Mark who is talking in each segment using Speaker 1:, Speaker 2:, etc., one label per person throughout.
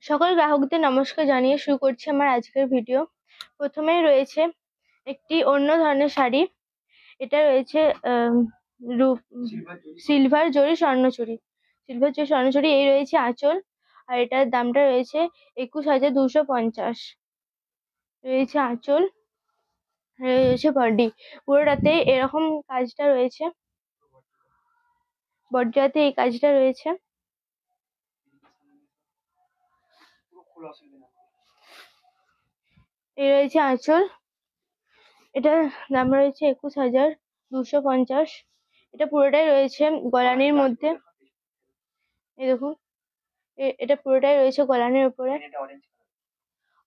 Speaker 1: সকল গ্রাহকদের নমস্কার জানিয়ে শুরু করছি আমার আজকের ভিডিও। প্রথমেই রয়েছে একটি অন্য ধরনের শাড়ি। এটা রয়েছে রূপ সিলভার জরি স্বর্ণচুরি। এই রয়েছে আঁচল, আর এটার দামটা রয়েছে 21,250। রয়েছে আঁচল, রয়েছে বডি। পুরোটাতে এরকম কাজটা রয়েছে, বডিটাতে এই কাজটা রয়েছে। এই রয়েছে আঁচল, এটার দাম রয়েছে 21,250। এটা পুরোটাই রয়েছে গলানির মধ্যে। এই দেখুন, এটা পুরোটাই রয়েছে গলানির উপরে।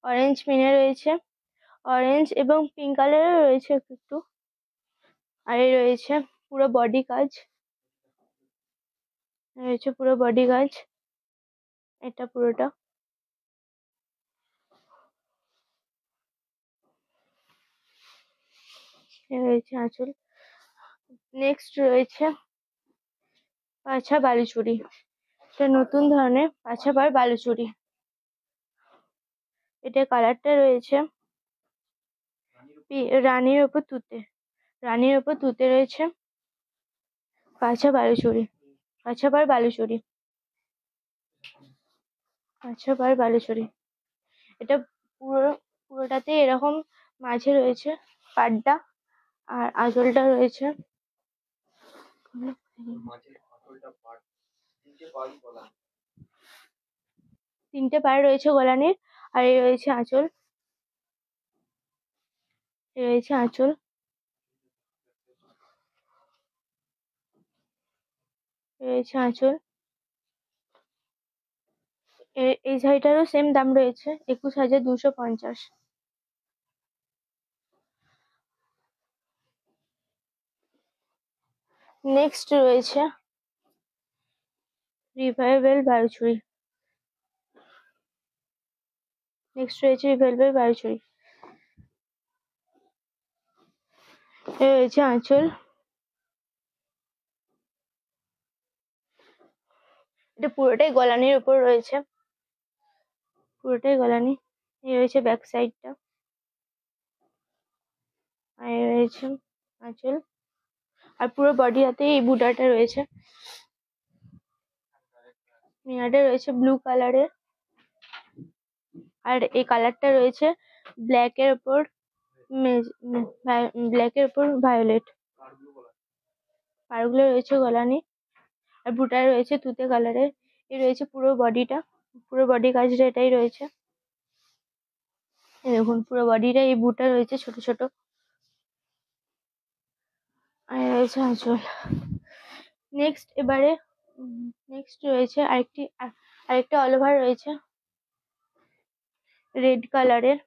Speaker 1: অরেঞ্জ মিনে রয়েছে, অরেঞ্জ এবং পিঙ্ক কালারের রয়েছে একটু একটু। আর এই রয়েছে পুরো বডি কাজ, রয়েছে পুরো বডি কাজ। এটা পুরোটা রয়েছে আঁচল। নেক্সট রয়েছে পাছা বালুচুরি। এটা নতুন ধরনের পাছা বার বালুচুরি। এটা কালারটা রয়েছে রানীর ওপর তুতে, রানীর ওপর তুতে রয়েছে। পাছা বালুচুরি, পাছা বার বালুচুরি, পাছা বার বালুচুরি। এটা পুরোটাতে এরকম মাঝে রয়েছে পাড্ডা, আর আঁচলটা রয়েছে তিনটে পাড় রয়েছে গলানির। আর এই রয়েছে আঁচল, এই রয়েছে আঁচল, এই রয়েছে আঁচল। এই শাড়িটারও সেম দাম রয়েছে 21,250। নেক্সট রয়েছে রিভাইভাল বালুচুরি। নেক্সট রয়েছে রিভাইভাল বালুচুরি। এই রয়েছে আঁচল, এটা পুরোটাই গলানির উপর রয়েছে, পুরোটাই গলানি। এই রয়েছে ব্যাক সাইডটা, আর এই রয়েছে আঁচল। আর পুরো বডি হাতে এই বুটাটা রয়েছে। মিনারটা রয়েছে ব্লু কালারের, আর এই কালারটা রয়েছে ব্ল্যাকের উপর ব্ল্যাকের উপর ভায়োলেট। পাড়গুলো রয়েছে গলানি, আর বুটা রয়েছে তুতে কালারের। এই রয়েছে পুরো বডিটা, পুরো বডি কাজটা এটাই রয়েছে। এই দেখুন পুরো বডিটা এই বুটা রয়েছে ছোট ছোট। আর রয়েছে আঁচল। নেক্সট এবারে নেক্সট রয়েছে আরেকটা অল ওভার রয়েছে রেড কালারের।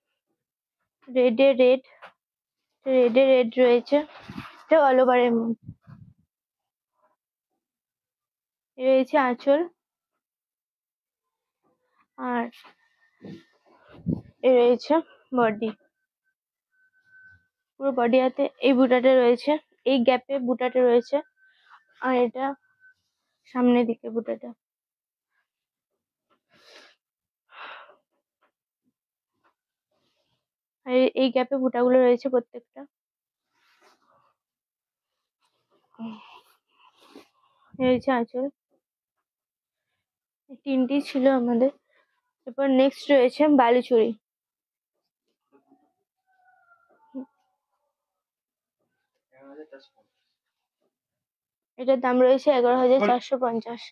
Speaker 1: রেডে রেড, রেডে রেড রয়েছে, এটা অল ওভারের মধ্যে। রয়েছে আঁচল, আর এ রয়েছে বডি। পুরো বডি হাতে এই বুটাটা রয়েছে, এই গ্যাপে বুটাটা রয়েছে, আর এটা সামনের দিকে বুটাটা। আর এই গ্যাপে বুটাগুলো রয়েছে প্রত্যেকটা। রয়েছে আঁচল। তিনটি ছিল আমাদের। এরপর নেক্সট রয়েছে বালুচুরি। এটার দাম রয়েছে 11,450।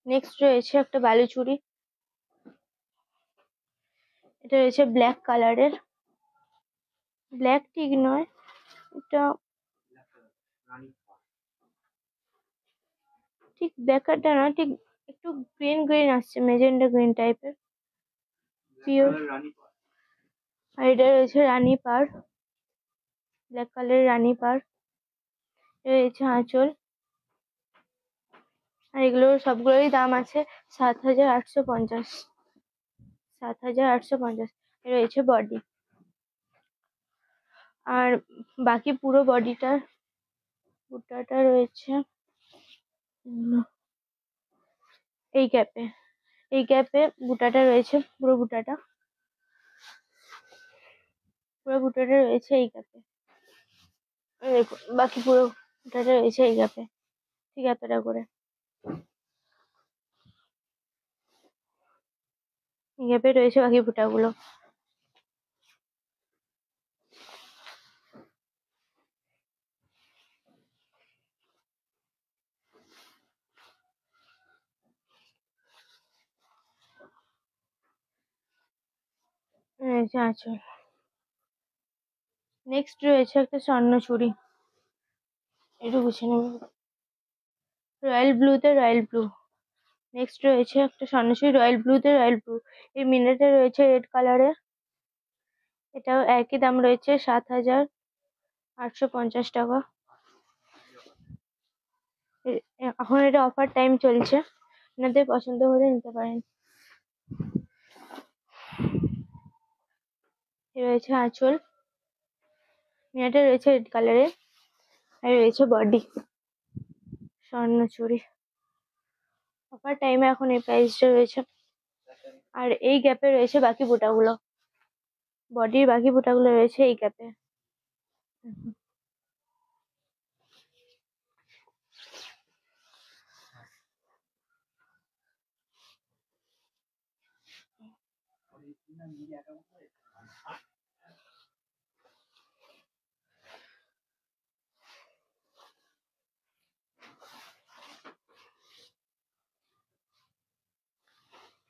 Speaker 1: নেক্সট রয়েছে একটা বালুচুরি। এটা রয়েছে ব্ল্যাক কালারের, ব্ল্যাক ঠিক নয়, এটা ঠিক ব্ল্যাকটা না, ঠিক একটু গ্রিন গ্রিন আসছে, মেজেন্ডা গ্রিন টাইপের পিওর। আর এটা রয়েছে রানী পাড়, ব্ল্যাক কালারের রানী পাড়। রয়েছে আঁচল, আর এগুলোর সবগুলোরই দাম আছে 7,850। 7,850 রয়েছে বডি। আর বাকি পুরো বডিটার বুটাটা রয়েছে এই গ্যাপে বুটাটা রয়েছে, পুরো বুটাটা রয়েছে এই গ্যাপে। দেখুন বাকি পুরো বুটাটা রয়েছে এই গ্যাপে, ঠিক এতটা করে এই গ্যাপে রয়েছে বাকি বুটাগুলো। রয়েছে আঁচল। নেক্সট রয়েছে একটা স্বর্ণচুড়ি, একটু গুছিয়ে নেব, রয়্যাল ব্লুতে রয়্যাল ব্লু। নেক্সট রয়েছে একটা স্বর্ণচুড়ি রয়্যাল ব্লুতে রয়্যাল ব্লু, এই মিনারটা রয়েছে রেড কালারে। এটাও একই দাম রয়েছে 7,850 টাকা। এখন এটা অফার টাইম চলছে, আপনাদের পছন্দ হলে নিতে পারেন। রয়েছে আঁচল, মিনারটা রয়েছে রেড কালারের, আর রয়েছে বডি স্বর্ণচুড়ি। অফার টাইমে এখন এই প্রাইসটা রয়েছে। আর এই গ্যাপে রয়েছে বাকি বুটাগুলো, বডির বাকি বুটাগুলো রয়েছে এই গ্যাপে।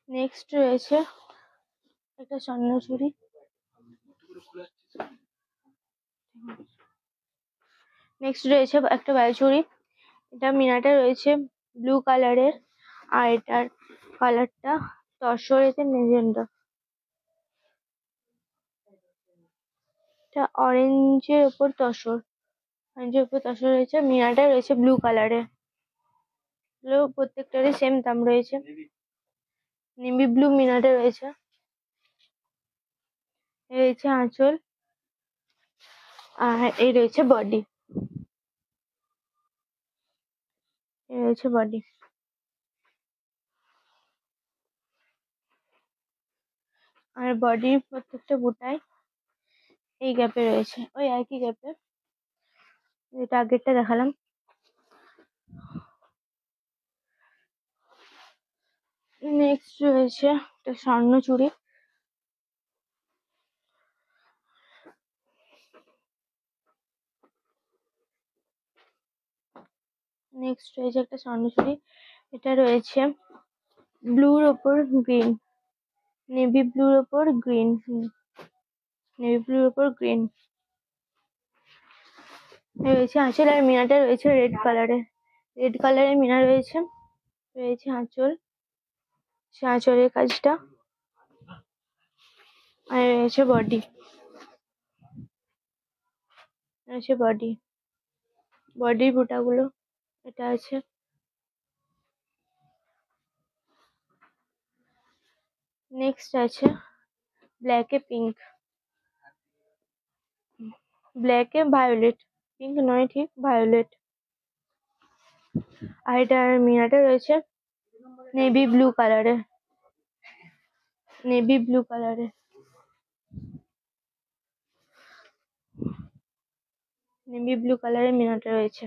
Speaker 1: নেক্সট রয়েছে একটা স্বর্ণচুড়ি, নেক্সট রয়েছে একটা বালচুড়ি। এটা মিনারটা রয়েছে ব্লু কালারের, আর এটার কালারটা তসরেতে মেজেন্টা, এটা অরেঞ্জের ওপর তসর, রয়েছে। মিনারটা রয়েছে ব্লু কালারের, প্রত্যেকটারই সেম দাম রয়েছে। নেভি ব্লু মিনারটা রয়েছে। এই রয়েছে আঁচল, আর এই রয়েছে বডি, এই রয়েছে বডি। আর বডির প্রত্যেকটা বুটায় এই গ্যাপে রয়েছে, ওই একই গ্যাপে যেটা আগেরটা দেখালাম। নেক্সট রয়েছে একটা স্বর্ণচুড়ি, নেক্সট রয়েছে একটা স্বর্ণচুড়ি। এটা রয়েছে ব্লুর ওপর গ্রিন, নেভি ব্লুর ওপর গ্রিন, নেভি ব্লুর ওপর গ্রিন। রয়েছে আঁচল, আর মিনারটা রয়েছে রেড কালারের, রেড কালারের মিনার রয়েছে। রয়েছে আঁচল, সে আঁচলের কাজটা, আর রয়েছে বডি, রয়েছে বডি, বডির বুটাগুলো এটা আছে। নেক্সট আছে ব্ল্যাকে পিঙ্ক, ব্ল্যাকে ভায়োলেট, পিঙ্ক নয় ঠিক ভায়োলেট। আর এটার মিনারটা রয়েছে নেভি ব্লু কালারের, নেভি ব্লু কালারের, নেভি ব্লু কালারের মিনারটা রয়েছে।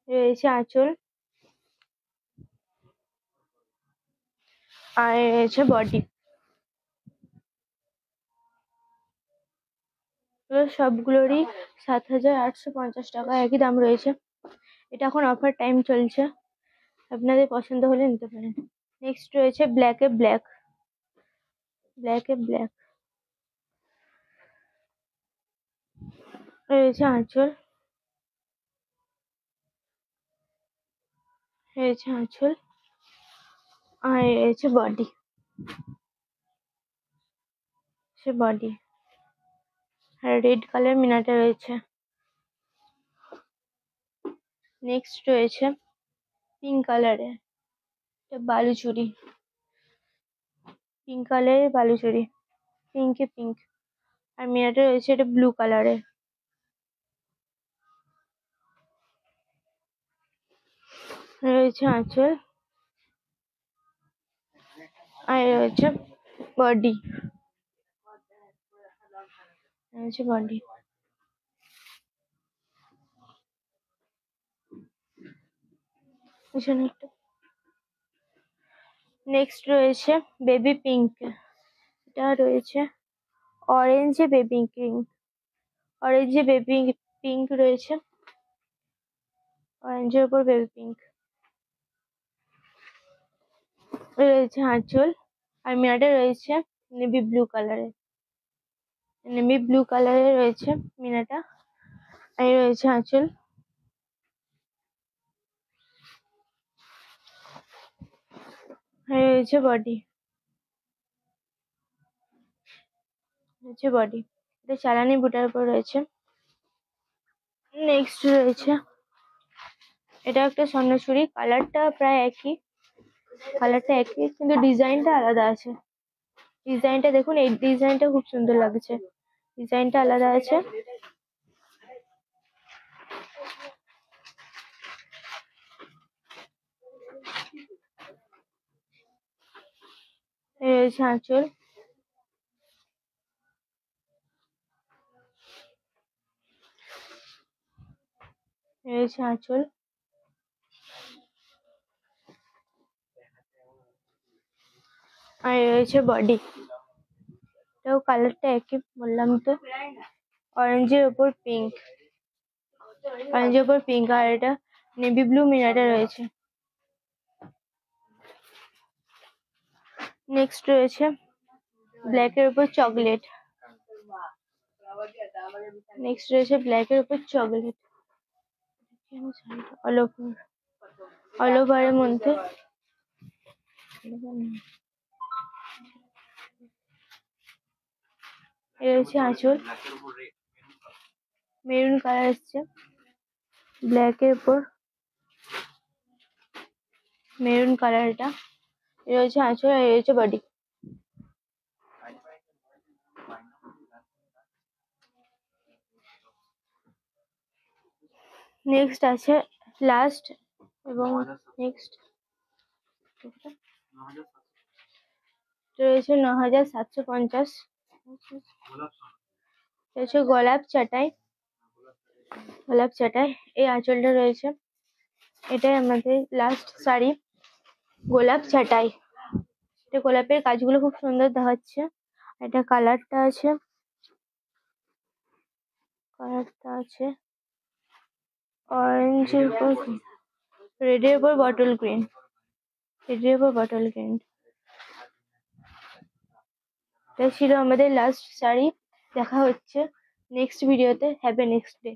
Speaker 1: রয়েছে আঁচল, আর রয়েছে বডি। সবগুলোরই 7,850 টাকা, একই দাম রয়েছে। এটা এখন অফার টাইম চলছে, আপনাদের পছন্দ হলে নিতে পারেন। নেক্সট রয়েছে ব্ল্যাকে ব্ল্যাক, ব্ল্যাকে ব্ল্যাক। রয়েছে আঁচল, রয়েছে আঁচল, আর রয়েছে বডি, সে বডি। আর রেড কালার মিনারটা রয়েছে। নেক্সট রয়েছে পিঙ্ক কালারের, এটা বালুচুরি, পিঙ্ক কালারের বালুচরি, পিঙ্কে পিঙ্ক। আর মিনারটা রয়েছে এটা ব্লু কালারের। রয়েছে আঁচল, আর রয়েছে বডি, রয়েছে বডি। নেক্সট রয়েছে বেবি পিঙ্ক, এটা রয়েছে অরেঞ্জে বেবি পিঙ্ক, অরেঞ্জে বেবি পিঙ্ক রয়েছে, অরেঞ্জের উপর বেবি পিঙ্ক। রয়েছে আঁচল, আর মিনারটা রয়েছে নেভি ব্লু কালারের, নেভি ব্লু কালারের রয়েছে মিনাটা। আর রয়েছে আঁচল, আর রয়েছে বডি, রয়েছে বডি। এটা চালানি বুটার উপর রয়েছে। নেক্সট রয়েছে এটা একটা স্বর্ণচুড়ি, কালারটা প্রায় একই, কালারটা একই কিন্তু ডিজাইনটা আলাদা আছে। ডিজাইনটা দেখুন, এই ডিজাইনটা খুব সুন্দর লাগছে, ডিজাইনটা আলাদা আছে। রয়েছে আঁচল, রয়েছে আঁচল, আর রয়েছে বডি। এটাও কালারটা একই বললাম তো, অরেঞ্জের ওপর পিঙ্ক, অরেঞ্জের ওপর পিঙ্ক। আর এটা নেভি ব্লু মিনারটা রয়েছে। নেক্সট রয়েছে ব্ল্যাকের উপর চকলেট, নেক্সট রয়েছে ব্ল্যাকের উপর চকলেট, অল ওভার, অল ওভারের মধ্যে। এ রয়েছে আঁচল, মেরুন কালার এসছে ব্ল্যাকের উপর, মেরুন কালার এটা। এ রয়েছে আঁচল, আর এ রয়েছে বডি। নেক্সট আছে লাস্ট এবং নেক্সট রয়েছে ৯,৭৫০। রয়েছে গোলাপ চাটাই, গোলাপ চাটাই। এই আঁচলটা রয়েছে, এটাই আমাদের লাস্ট শাড়ি, গোলাপ চাটাই। এটা গোলাপের কাজগুলো খুব সুন্দর দেখাচ্ছে। এটা কালারটা আছে, কালারটা আছে অরেঞ্জের উপর, রেডের উপর বটল গ্রিন, রেডের উপর বটল গ্রিন। এটা ছিল আমাদের লাস্ট শাড়ি। দেখা হচ্ছে নেক্সট ভিডিওতে। Have a next day.